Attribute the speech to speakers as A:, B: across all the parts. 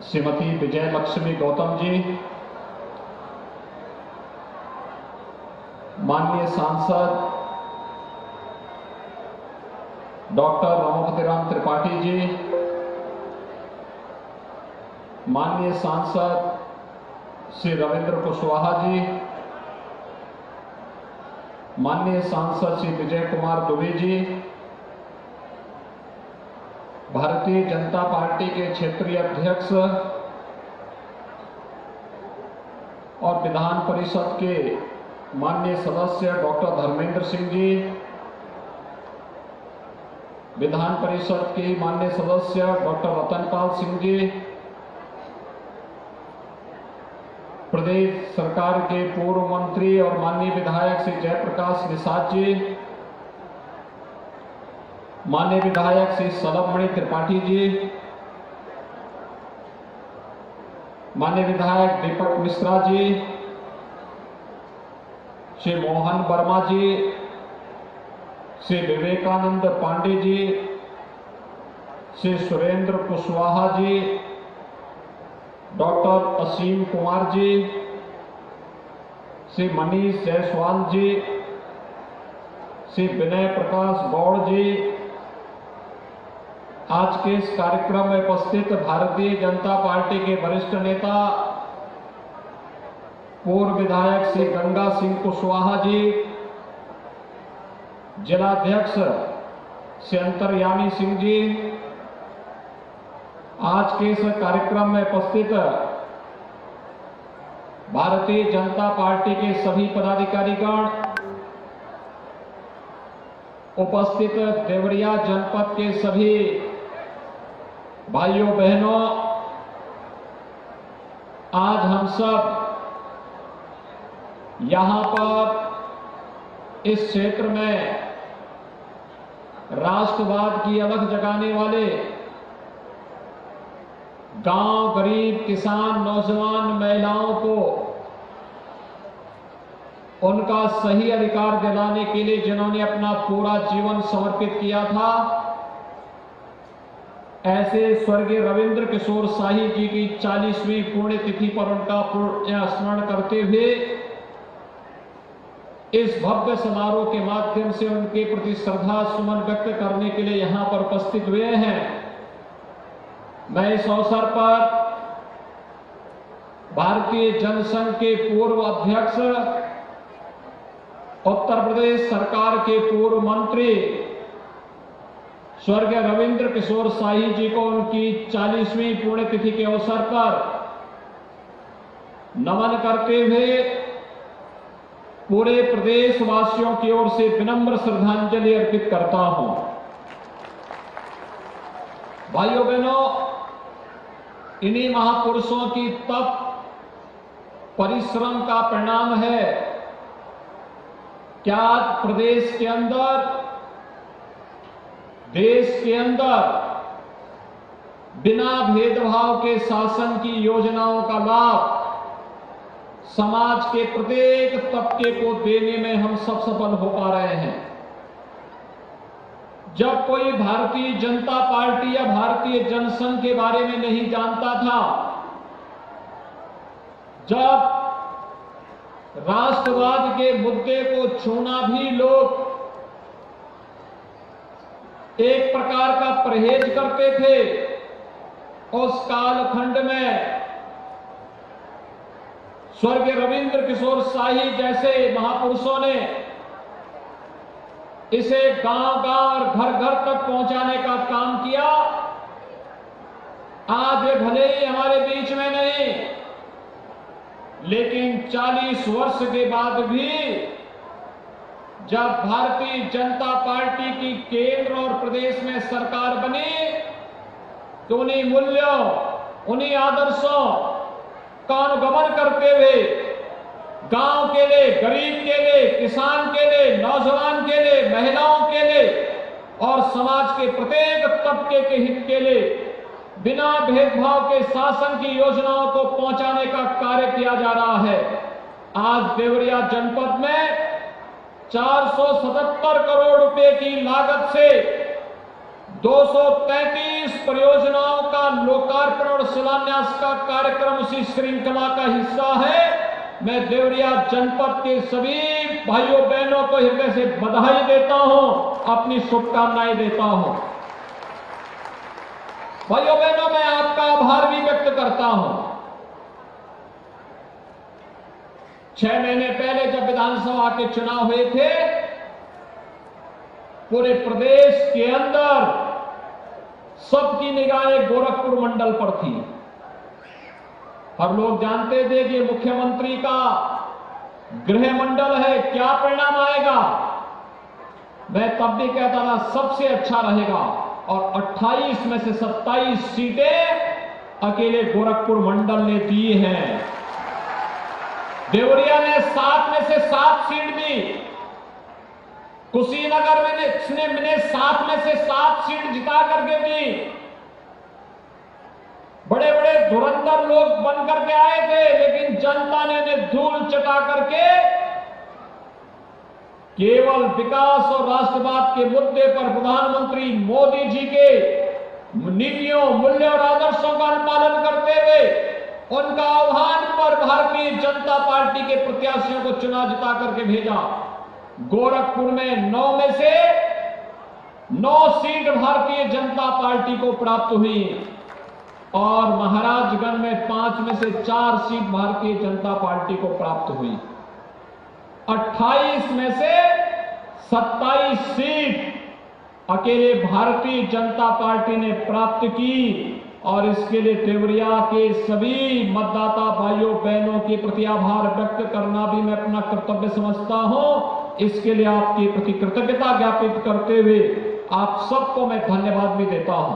A: श्रीमती विजय लक्ष्मी गौतम जी, माननीय सांसद डॉक्टर रमापति राम त्रिपाठी जी, माननीय सांसद श्री रविंद्र कुशवाहा जी, माननीय सांसद श्री विजय कुमार दुबे जी, भारतीय जनता पार्टी के क्षेत्रीय अध्यक्ष और विधान परिषद के माननीय सदस्य डॉक्टर धर्मेंद्र सिंह जी, विधान परिषद के माननीय सदस्य डॉक्टर रतनपाल सिंह जी, प्रदेश सरकार के पूर्व मंत्री और माननीय विधायक श्री जयप्रकाश निषाद जी, माननीय विधायक श्री सलभमणि त्रिपाठी जी, माननीय विधायक दीपक मिश्रा जी, श्री मोहन वर्मा जी, श्री विवेकानंद पांडे जी, श्री सुरेंद्र कुशवाहा जी, डॉक्टर असीम कुमार जी, श्री मनीष जायसवाल जी, श्री विनय प्रकाश गौड़ जी, आज के इस कार्यक्रम में उपस्थित भारतीय जनता पार्टी के वरिष्ठ नेता पूर्व विधायक श्री गंगा सिंह कुशवाहा जी, जिलाध्यक्ष श्री अंतर्यामी सिंह जी, आज के इस कार्यक्रम में उपस्थित भारतीय जनता पार्टी के सभी पदाधिकारीगण, उपस्थित देवरिया जनपद के सभी भाइयों बहनों, आज हम सब यहां पर इस क्षेत्र में राष्ट्रवाद की अलख जगाने वाले गांव, गरीब, किसान, नौजवान, महिलाओं को उनका सही अधिकार दिलाने के लिए जिन्होंने अपना पूरा जीवन समर्पित किया था, ऐसे स्वर्गीय रविंद्र किशोर शाही जी की 40वीं पुण्यतिथि पर उनका स्मरण करते हुए इस भव्य समारोह के माध्यम से उनके प्रति श्रद्धा सुमन व्यक्त करने के लिए यहां पर उपस्थित हुए हैं। मैं इस अवसर पर भारतीय जनसंघ के पूर्व अध्यक्ष, उत्तर प्रदेश सरकार के पूर्व मंत्री स्वर्गीय रविंद्र किशोर शाही जी को उनकी 40वीं पुण्यतिथि के अवसर पर नमन करते हुए पूरे प्रदेशवासियों की ओर से विनम्र श्रद्धांजलि अर्पित करता हूं। भाइयों बहनों, इन्हीं महापुरुषों की तप परिश्रम का परिणाम है क्या प्रदेश के अंदर, देश के अंदर बिना भेदभाव के शासन की योजनाओं का लाभ समाज के प्रत्येक तबके को देने में हम सब सफल हो पा रहे हैं। जब कोई भारतीय जनता पार्टी या भारतीय जनसंघ के बारे में नहीं जानता था, जब राष्ट्रवाद के मुद्दे को छूना भी लोग एक प्रकार का परहेज करते थे, उस कालखंड में स्वर्गीय रविंद्र किशोर शाही जैसे महापुरुषों ने इसे गांव-गांव और घर-घर तक पहुंचाने का काम किया। आज वे भले ही हमारे बीच में नहीं, लेकिन 40 वर्ष के बाद भी जब भारतीय जनता पार्टी की केंद्र और प्रदेश में सरकार बनी, तो उन्हीं मूल्यों, उन्हीं आदर्शों का अनुगमन करते हुए गांव के लिए, गरीब के लिए, किसान के लिए, नौजवान के लिए, महिलाओं के लिए और समाज के प्रत्येक तबके के हित के लिए बिना भेदभाव के शासन की योजनाओं को पहुंचाने का कार्य किया जा रहा है। आज देवरिया जनपद में 477 करोड़ रुपए की लागत से 233 परियोजनाओं का लोकार्पण और शिलान्यास का कार्यक्रम उसी श्रृंखला का हिस्सा है। मैं देवरिया जनपद के सभी भाइयों बहनों को हृदय से बधाई देता हूं, अपनी शुभकामनाएं देता हूं। भाइयों बहनों, मैं आपका आभार भी व्यक्त करता हूं। 6 महीने पहले जब विधानसभा के चुनाव हुए थे, पूरे प्रदेश के अंदर सबकी निगाहें गोरखपुर मंडल पर थी। हर लोग जानते थे कि मुख्यमंत्री का गृह मंडल है, क्या परिणाम आएगा। मैं तब भी कहता था सबसे अच्छा रहेगा, और 28 में से 27 सीटें अकेले गोरखपुर मंडल ने दी हैं। देवरिया ने 7 में से 7 सीट दी। कुशीनगर में 7 में से 7 सीट जिता करके दी। बड़े बड़े धुरंधर लोग बन करके आए थे, लेकिन जनता ने उन्हें धूल चटा करके केवल विकास और राष्ट्रवाद के मुद्दे पर प्रधानमंत्री मोदी जी के नीतियों, मूल्यों और आदर्शों का अनुपालन करते हुए उनका आह्वान पर भारतीय जनता पार्टी के प्रत्याशियों को चुनाव जिता करके भेजा। गोरखपुर में 9 में से 9 सीट भारतीय जनता पार्टी को प्राप्त हुई, और महाराजगंज में 5 में से 4 सीट भारतीय जनता पार्टी को प्राप्त हुई। 28 में से 27 सीट अकेले भारतीय जनता पार्टी ने प्राप्त की, और इसके लिए देवरिया के सभी मतदाता भाइयों बहनों के प्रति आभार व्यक्त करना भी मैं अपना कर्तव्य समझता हूं। इसके लिए आपके प्रति कृतज्ञता ज्ञापित करते हुए आप सबको मैं धन्यवाद भी देता हूं।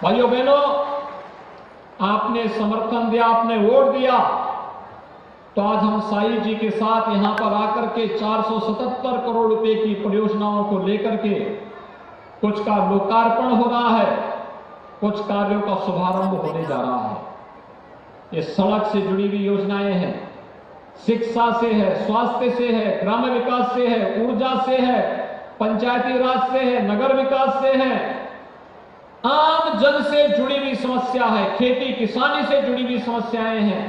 A: भाइयों बहनों, आपने समर्थन दिया, आपने वोट दिया, तो आज हम साई जी के साथ यहां पर आकर के 477 करोड़ रुपए की परियोजनाओं को लेकर के कुछ का लोकार्पण हो रहा है, कुछ कार्यों का शुभारंभ होने जा रहा है। ये सड़क से जुड़ी हुई योजनाएं हैं, शिक्षा से है, स्वास्थ्य से है, ग्राम्य विकास से है, ऊर्जा से है, पंचायती राज से है, नगर विकास से है, आम जन से जुड़ी हुई समस्या है, खेती किसानी से जुड़ी हुई समस्याएं हैं,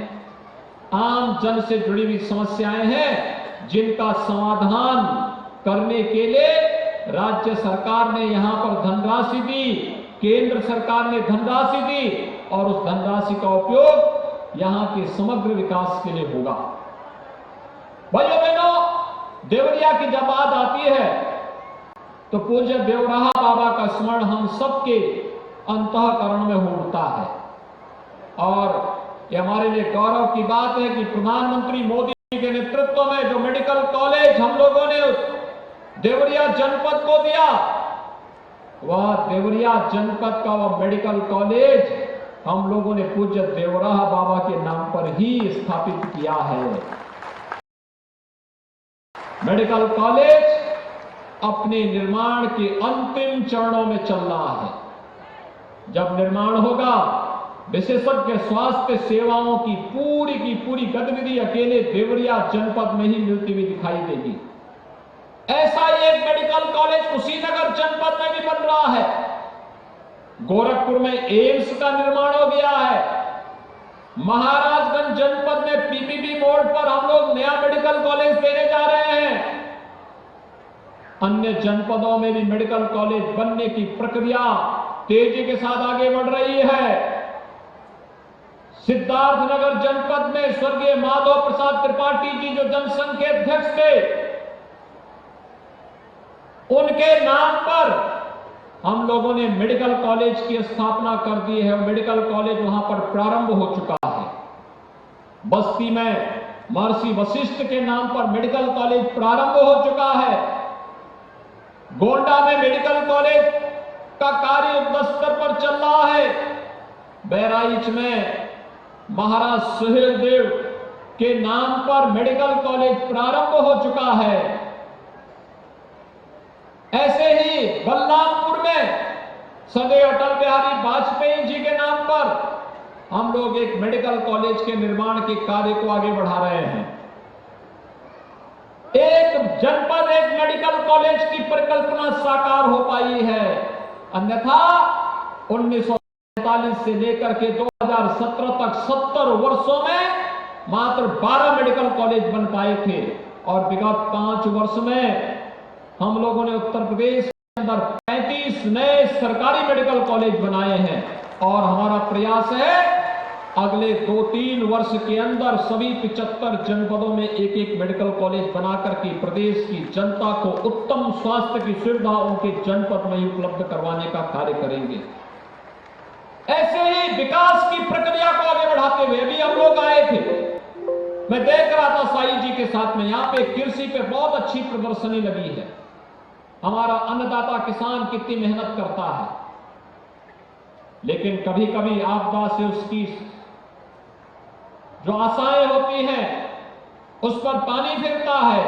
A: आम जन से जुड़ी हुई समस्याएं हैं, जिनका समाधान करने के लिए राज्य सरकार ने यहां पर धनराशि दी, केंद्र सरकार ने धनराशि दी, और उस धनराशि का उपयोग यहां के समग्र विकास के लिए होगा। भाइयों बहनों, देवरिया की जब बात आती है तो पूज्य देवराहा बाबा का स्मरण हम सबके अंतःकरण में उठता है, और ये हमारे लिए गौरव की बात है कि प्रधानमंत्री मोदी के नेतृत्व में जो मेडिकल कॉलेज हम लोगों ने देवरिया जनपद को दिया, वह देवरिया जनपद का वह मेडिकल कॉलेज हम लोगों ने पूज्य देवराहा बाबा के नाम पर ही स्थापित किया है। मेडिकल कॉलेज अपने निर्माण के अंतिम चरणों में चल रहा है। जब निर्माण होगा, विशेषज्ञ स्वास्थ्य सेवाओं की पूरी गतिविधि अकेले देवरिया जनपद में ही मिलती हुई दिखाई देगी। ऐसा ही एक मेडिकल कॉलेज कुशीनगर जनपद में भी बन रहा है। गोरखपुर में एम्स का निर्माण हो गया है। महाराजगंज जनपद में पीपीपी बोर्ड पर हम लोग नया मेडिकल कॉलेज देने जा रहे हैं। अन्य जनपदों में भी मेडिकल कॉलेज बनने की प्रक्रिया तेजी के साथ आगे बढ़ रही है। सिद्धार्थनगर जनपद में स्वर्गीय माधव प्रसाद त्रिपाठी जी जो जनसंघ अध्यक्ष थे, उनके नाम पर हम लोगों ने मेडिकल कॉलेज की स्थापना कर दी है। मेडिकल कॉलेज वहां पर प्रारंभ हो चुका है। बस्ती में महर्षि वशिष्ठ के नाम पर मेडिकल कॉलेज प्रारंभ हो चुका है। गोंडा में मेडिकल कॉलेज का कार्य युद्ध स्तर पर चल रहा है। बहराइच में महाराज सुहेल देव के नाम पर मेडिकल कॉलेज प्रारंभ हो चुका है। ऐसे ही बलरामपुर में सदैव अटल बिहारी वाजपेयी जी के नाम पर हम लोग एक मेडिकल कॉलेज के निर्माण के कार्य को आगे बढ़ा रहे हैं। एक जनपद एक मेडिकल कॉलेज की परिकल्पना साकार हो पाई है। अन्यथा 1945 से लेकर के 2017 तक 70 वर्षों में मात्र 12 मेडिकल कॉलेज बन पाए थे और विगत 5 वर्ष में हम लोगों ने उत्तर प्रदेश के अंदर 35 नए सरकारी मेडिकल कॉलेज बनाए हैं और हमारा प्रयास है अगले 2-3 वर्ष के अंदर सभी 75 जनपदों में एक मेडिकल कॉलेज बनाकर के प्रदेश की जनता को उत्तम स्वास्थ्य की सुविधा उनके जनपद में ही उपलब्ध करवाने का कार्य करेंगे। ऐसे ही विकास की प्रक्रिया को आगे बढ़ाते हुए अभी हम लोग आए थे, मैं देख रहा था साई जी के साथ में, यहां पे कृषि पे बहुत अच्छी प्रदर्शनी लगी है। हमारा अन्नदाता किसान कितनी मेहनत करता है, लेकिन कभी कभी आपदा से उसकी जो आशाएं होती हैं उस पर पानी फिरता है,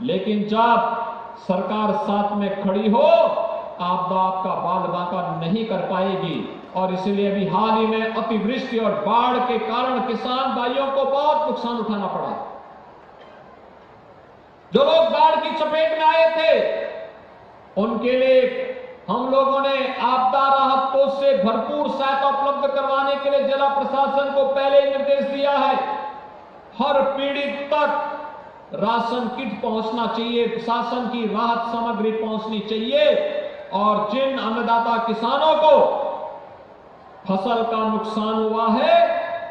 A: लेकिन जब सरकार साथ में खड़ी हो आपदा आपका बाल बांका नहीं कर पाएगी। और इसलिए अभी हाल ही में अतिवृष्टि और बाढ़ के कारण किसान भाइयों को बहुत नुकसान उठाना पड़ा। जो लोग बाढ़ की चपेट में आए थे उनके लिए हम लोगों ने आपदा राहत कोष से भरपूर सहायता उपलब्ध करवाने के लिए जिला प्रशासन को पहले ही निर्देश दिया है। हर पीड़ित तक राशन किट पहुंचना चाहिए, शासन की राहत सामग्री पहुंचनी चाहिए और जिन अन्नदाता किसानों को फसल का नुकसान हुआ है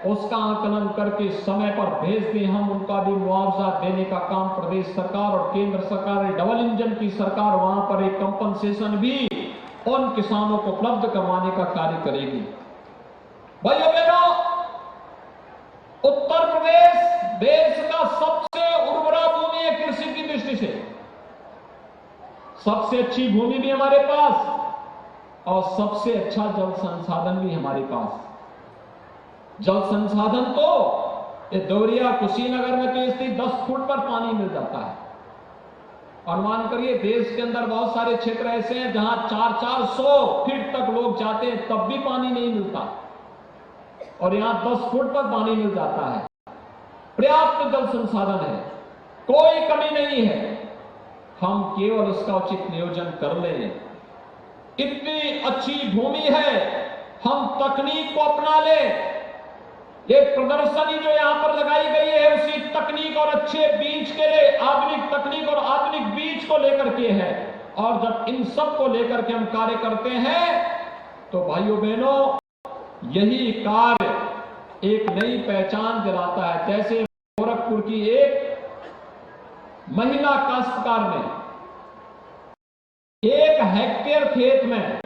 A: उसका आकलन करके समय पर भेज दें, हम उनका भी मुआवजा देने का काम प्रदेश सरकार और केंद्र सरकार, डबल इंजन की सरकार वहां पर एक कंपनसेशन भी उन किसानों को उपलब्ध करवाने का कार्य करेगी। भाइयों बहनों, उत्तर प्रदेश देश का सबसे उर्वरा भूमि है कृषि की दृष्टि से, सबसे अच्छी भूमि भी हमारे पास और सबसे अच्छा जल संसाधन भी हमारे पास। जल संसाधन तो ये देवरिया कुशीनगर में तो स्थित 10 फुट पर पानी मिल जाता है। अनुमान करिए देश के अंदर बहुत सारे क्षेत्र ऐसे हैं जहां 400-400 फीट तक लोग जाते हैं तब भी पानी नहीं मिलता और यहां 10 फुट पर पानी मिल जाता है। पर्याप्त जल संसाधन है, कोई कमी नहीं है, हम केवल उसका उचित नियोजन कर लें। इतनी अच्छी भूमि है, हम तकनीक को अपना लें। ये प्रदर्शनी जो यहां पर लगाई गई है उसी तकनीक और अच्छे बीज के लिए, आधुनिक तकनीक और आधुनिक बीज को लेकर के है। और जब इन सब को लेकर के हम कार्य करते हैं तो भाइयों बहनों यही कार्य एक नई पहचान दिलाता है। जैसे गोरखपुर की एक महिला काश्तकार ने 1 हेक्टेयर खेत में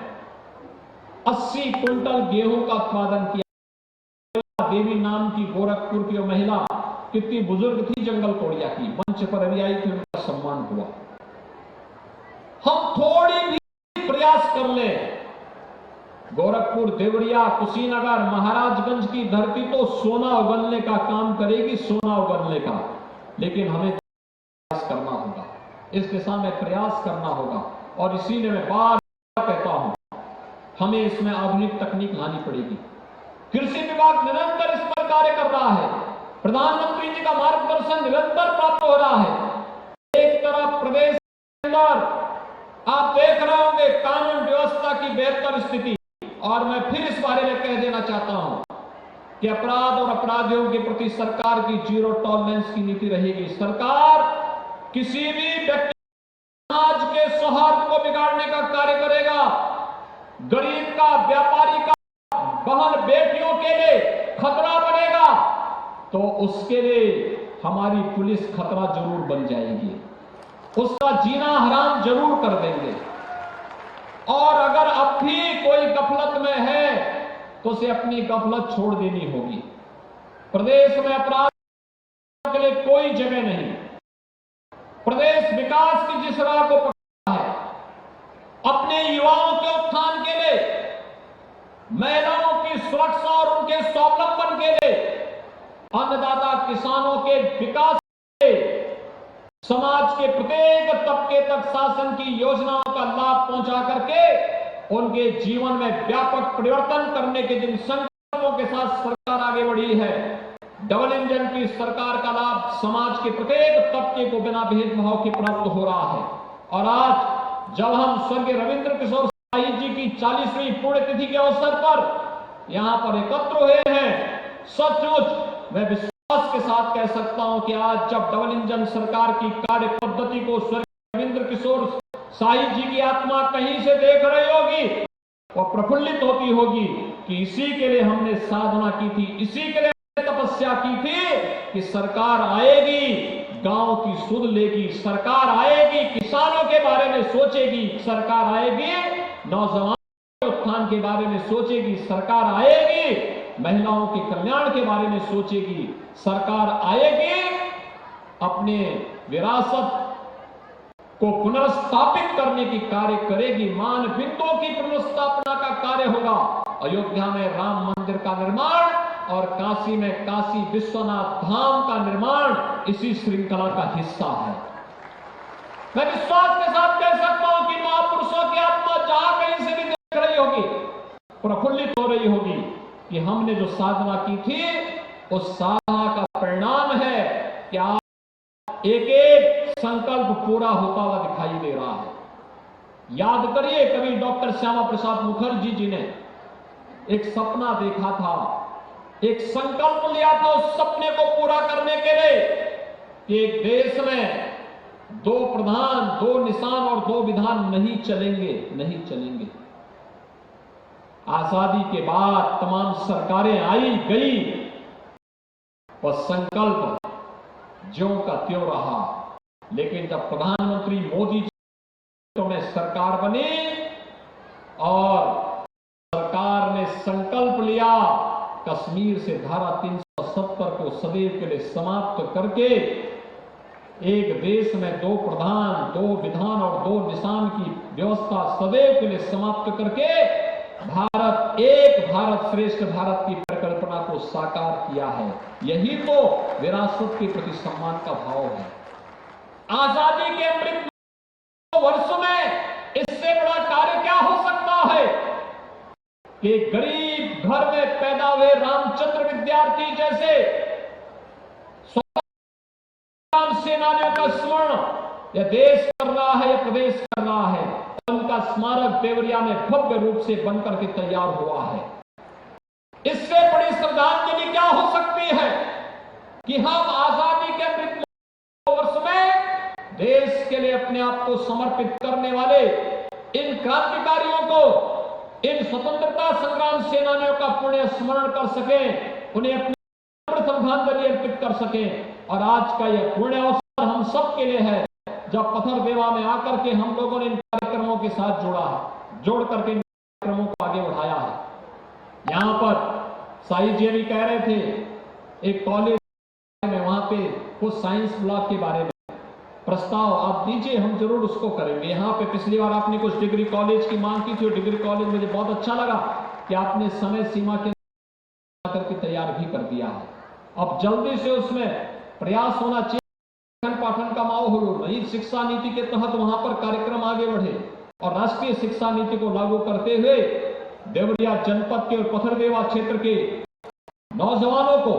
A: 80 कुंटल गेहूं का उत्पादन किया। देवी नाम की गोरखपुर की महिला कितनी बुजुर्ग थी, जंगल तोड़िया की, मंच पर अभी आई थी, उनका सम्मान हुआ। हम थोड़ी भी प्रयास कर ले, गोरखपुर, देवरिया, कुशीनगर, महाराजगंज की धरती तो सोना उगलने का काम करेगी, सोना उगलने का, लेकिन हमें प्रयास करना होगा, इस दिशा में प्रयास करना होगा। और इसीलिए मैं बार बार कहता हूं हमें इसमें आधुनिक तकनीक लानी पड़ेगी। कृषि विभाग निरंतर इस पर कार्य कर रहा है, प्रधानमंत्री जी का मार्गदर्शन निरंतर प्राप्त हो रहा है। एक तरफ प्रदेश के अंदर आप देख रहे होंगे कानून व्यवस्था की बेहतर स्थिति, और मैं फिर इस बारे में कह देना चाहता हूं कि अपराध और अपराधियों के प्रति सरकार की जीरो टॉलरेंस की नीति रहेगी। सरकार किसी भी व्यक्ति समाज के सौहार्द को बिगाड़ने का कार्य करेगा, गरीब का, व्यापारी का, बहन बेटियों के लिए खतरा बनेगा तो उसके लिए हमारी पुलिस खतरा जरूर बन जाएगी, उसका जीना हराम जरूर कर देंगे। और अगर अब भी कोई गफलत में है तो उसे अपनी गफलत छोड़ देनी होगी। प्रदेश में अपराध के लिए कोई जगह नहीं। प्रदेश विकास की जिस राह को पकड़ा है, अपने युवाओं के उत्थान के लिए, महिलाओं की सुरक्षा और उनके स्वावलंबन के लिए, अन्नदाता किसानों के विकास के लिए, समाज के प्रत्येक तबके तक शासन की योजनाओं का लाभ पहुंचा करके उनके जीवन में व्यापक परिवर्तन करने के जिन संकल्पों के साथ सरकार आगे बढ़ी है, डबल इंजन की सरकार का लाभ समाज के प्रत्येक तबके को बिना भेदभाव के प्राप्त हो रहा है। और आज जब हम स्वर्गीय रविंद्र किशोर साहिब जी की 40वीं पुण्यतिथि के अवसर पर यहां पर एकत्र हुए हैं, सचमुच मैं विश्वास के साथ कह सकता हूं कि आज जब डबल इंजन सरकार की कार्य पद्धति को स्वर्गीय रविंद्र किशोर साहिब जी की आत्मा कहीं से देख रही होगी, वह प्रफुल्लित होती होगी कि इसी के लिए हमने साधना की थी, इसी के लिए तपस्या की थी कि सरकार आएगी, गांव की सुध लेगी, सरकार आएगी, किसानों के बारे में सोचेगी, सरकार आएगी, नौजवानों के उत्थान के बारे में सोचेगी, सरकार आएगी, महिलाओं के कल्याण के बारे में सोचेगी, सरकार आएगी, अपने विरासत को पुनर्स्थापित करने की कार्य करेगी, मान बिंदुओं की पुनर्स्थापना का कार्य होगा। अयोध्या में राम मंदिर का निर्माण और काशी में काशी विश्वनाथ धाम का निर्माण इसी श्रृंखला का हिस्सा है। मैं विश्वास के साथ कह सकता हूं कि महापुरुषों की आत्मा जहां कहीं से भी देख रही होगी, प्रफुल्लित हो रही होगी कि हमने जो साधना की थी उस साधना का परिणाम है कि आज एक एक संकल्प पूरा होता हुआ दिखाई दे रहा है। याद करिए, कभी डॉक्टर श्यामा प्रसाद मुखर्जी जी ने एक सपना देखा था, एक संकल्प लिया था उस सपने को पूरा करने के लिए कि एक देश में 2 प्रधान, 2 निशान और 2 विधान नहीं चलेंगे। आजादी के बाद तमाम सरकारें आई गई, और संकल्प ज्यों का त्यों रहा। लेकिन जब प्रधानमंत्री मोदी जी में सरकार बनी और सरकार ने संकल्प लिया कश्मीर से धारा 370 को सदैव के लिए समाप्त करके एक देश में 2 प्रधान, 2 विधान और 2 निशान की व्यवस्था सदैव के लिए समाप्त करके भारत एक भारत श्रेष्ठ भारत की परिकल्पना को साकार किया है। यही तो विरासत के प्रति सम्मान का भाव है। आजादी के अमृत वर्ष में इससे बड़ा कार्य क्या हो सकता है कि गरीब घर में पैदा हुए रामचंद्र विद्यार्थी जैसे स्वतंत्रता सेनानियों का स्मरण यह देश कर रहा है, यह प्रदेश कर रहा है। उनका स्मारक देवरिया में भव्य रूप से बनकर के तैयार हुआ है। इससे बड़ी श्रद्धांजलि क्या हो सकती है कि हम आजादी के अमृत वर्ष में देश के लिए अपने आप को समर्पित करने वाले इन क्रांतिकारियों को, इन स्वतंत्रता संग्राम सेनानियों का पुण्य स्मरण कर सकें, उन्हें अपनी श्रद्धांजलि अर्पित कर सकें। और आज का यह पुण्य अवसर हम सब के लिए है, जब पत्थरदेवा में आकर के हम लोगों ने इन कार्यक्रमों के साथ जोड़ करके इन कार्यक्रमों को आगे बढ़ाया है। यहां पर साई जी भी कह रहे थे एक कॉलेज में, वहां पे कुछ साइंस ब्लॉक के बारे में प्रस्ताव आप दीजिए, हम जरूर उसको करेंगे। यहाँ पे पिछली बार आपने कुछ डिग्री कॉलेज की मांग की थी, डिग्री कॉलेज मुझे बहुत अच्छा लगा कि आपने समय सीमा के करके तैयार भी कर दिया है। अब जल्दी से उसमें प्रयास होना चाहिए, पाठन का माहौल हो, नई शिक्षा नीति के तहत वहां पर कार्यक्रम आगे बढ़े और राष्ट्रीय शिक्षा नीति को लागू करते हुए देवरिया जनपद के और पत्थरदेवा क्षेत्र के नौजवानों को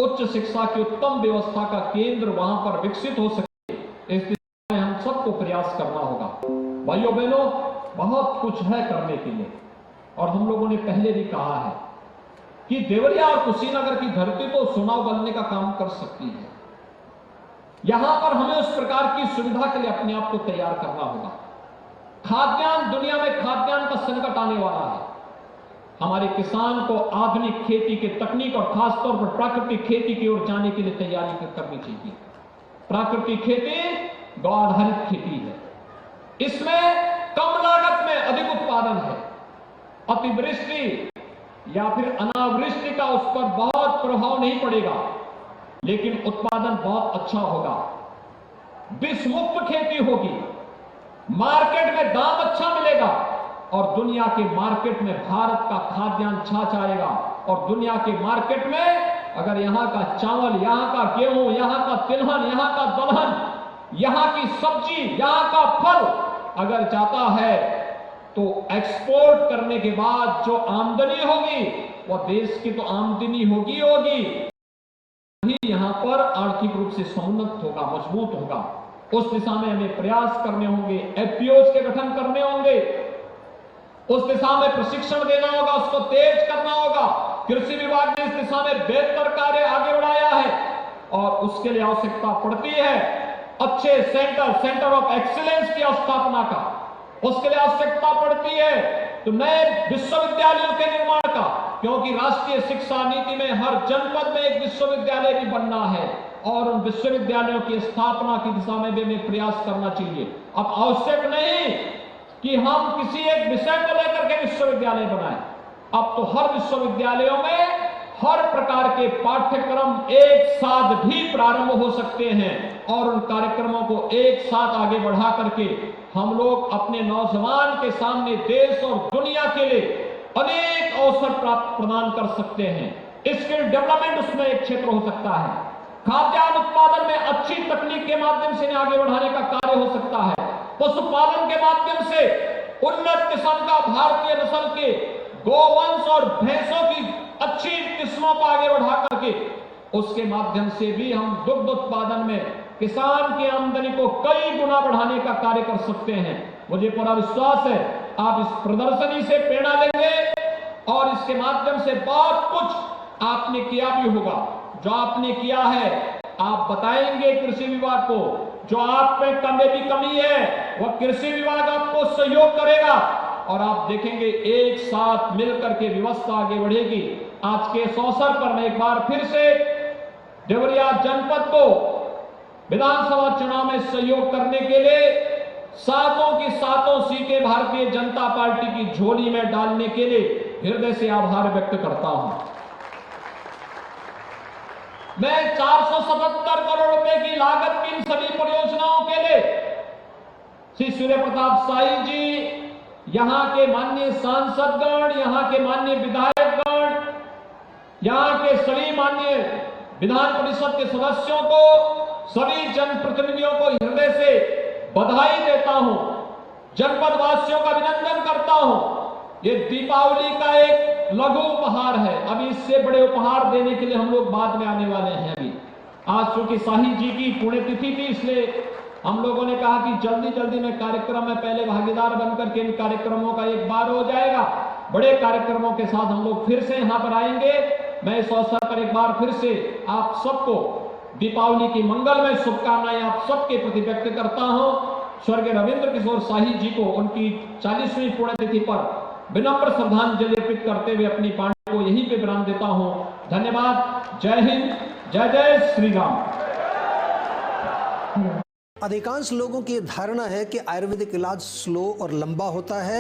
A: उच्च शिक्षा की उत्तम व्यवस्था का केंद्र वहां पर विकसित हो सके, इस दिशा में हम सबको प्रयास करना होगा। भाइयों बहनों, बहुत कुछ है करने के लिए, और हम लोगों ने पहले भी कहा है कि देवरिया और कुशीनगर की धरती तो सोना उगलने का काम कर सकती है। यहां पर हमें उस प्रकार की सुविधा के लिए अपने आप को तैयार करना होगा। खाद्यान्न, दुनिया में खाद्यान्न का संकट आने वाला है। हमारे किसान को आधुनिक खेती के तकनीक और खासतौर पर प्राकृतिक खेती की ओर जाने के लिए तैयारी करनी चाहिए। प्राकृतिक खेती गौ आधारित खेती है, इसमें कम लागत में अधिक उत्पादन है। अतिवृष्टि या फिर अनावृष्टि का उस पर बहुत प्रभाव नहीं पड़ेगा, लेकिन उत्पादन बहुत अच्छा होगा। विष मुक्त खेती होगी, मार्केट में दाम अच्छा मिलेगा और दुनिया के मार्केट में भारत का खाद्यान्न छा जाएगा। और दुनिया के मार्केट में अगर यहां का चावल, यहां का गेहूं, यहां का तिलहन, यहां का दलहन, यहां की सब्जी, यहां का फल अगर जाता है तो एक्सपोर्ट करने के बाद जो आमदनी होगी वह देश की तो आमदनी होगी। यहाँ पर आर्थिक रूप से समुन्नत होगा, मजबूत होगा। उस दिशा में हमें प्रयास करने होंगे, एफपीओज के गठन करने होंगे, उस दिशा में प्रशिक्षण देना होगा, उसको तेज करना होगा। कृषि विभाग ने इस दिशा में बेहतर कार्य आगे बढ़ाया है और उसके लिए आवश्यकता पड़ती है अच्छे सेंटर ऑफ एक्सीलेंस की स्थापना का, उसके लिए आवश्यकता पड़ती है तो नए विश्वविद्यालयों के निर्माण का, क्योंकि राष्ट्रीय शिक्षा नीति में हर जनपद में एक विश्वविद्यालय भी बनना है और उन विश्वविद्यालयों की स्थापना की दिशा में भी हमें प्रयास करना चाहिए। अब आवश्यक नहीं कि हम किसी एक विषय को लेकर के विश्वविद्यालय बनाएं, अब तो हर विश्वविद्यालयों में हर प्रकार के पाठ्यक्रम एक साथ भी प्रारंभ हो सकते हैं और उन कार्यक्रमों को एक साथ आगे बढ़ा करके हम लोग अपने नौजवान के सामने देश और दुनिया के लिए अनेक अवसर प्रदान कर सकते हैं। स्किल डेवलपमेंट उसमें एक क्षेत्र हो सकता है, खाद्यान्न उत्पादन में अच्छी तकनीक के माध्यम से आगे बढ़ाने का कार्य हो सकता है, पशुपालन के माध्यम से उन्नत किस्म का भारतीय नस्ल के गोवंश और भैंसों की अच्छी किस्मों को आगे बढ़ा करके उसके माध्यम से भी हम दुग्ध उत्पादन में किसान की आमदनी को कई गुना बढ़ाने का कार्य कर सकते हैं। मुझे पूरा विश्वास है आप इस प्रदर्शनी से प्रेरणा लेंगे और इसके माध्यम से बहुत कुछ आपने किया भी होगा। जो आपने किया है आप बताएंगे कृषि विभाग को, जो आप पे कमी है वह कृषि विभाग आपको सहयोग करेगा और आप देखेंगे एक साथ मिलकर के व्यवस्था आगे बढ़ेगी। आज के इस अवसर पर मैं एक बार फिर से देवरिया जनपद को विधानसभा चुनाव में सहयोग करने के लिए सातों की सातों सीटें भारतीय जनता पार्टी की झोली में डालने के लिए हृदय से आभार व्यक्त करता हूं। मैं 477 करोड़ रुपए की लागत की इन सभी परियोजनाओं के लिए श्री सूर्य प्रताप शाही जी, यहां के माननीय सांसदगण, यहां के माननीय विधायकगण, यहां के सभी माननीय विधान परिषद के सदस्यों को, सभी जनप्रतिनिधियों को हृदय से बधाई देता हूं, जनपद वासियों का अभिनंदन करता हूं। ये दीपावली का एक लघु उपहार है, अभी इससे बड़े उपहार देने के लिए हम लोग बाद में आने वाले हैं। अभी आज चूंकि शाही जी की पुण्यतिथि थी इसलिए हम लोगों ने कहा कि जल्दी जल्दी में कार्यक्रम में पहले भागीदार बनकर के इन कार्यक्रमों का एक बार हो जाएगा। बड़े कार्यक्रमों के साथ हम लोग फिर से यहाँ पर आएंगे। मैं इस अवसर पर एक बार फिर से आप सबको दीपावली की मंगलमय शुभकामनाएं आप सबके प्रति व्यक्त करता हूँ। स्वर्गीय रविंद्र किशोर शाही जी को उनकी 40वीं पुण्यतिथि पर विनम्र श्रद्धांजलि अर्पित करते हुए अपनी पार्टी को यहीं पे विराम देता हूँ। धन्यवाद। जय हिंद, जय जय श्री राम।
B: अधिकांश लोगों की धारणा है कि आयुर्वेदिक इलाज स्लो और लंबा होता है।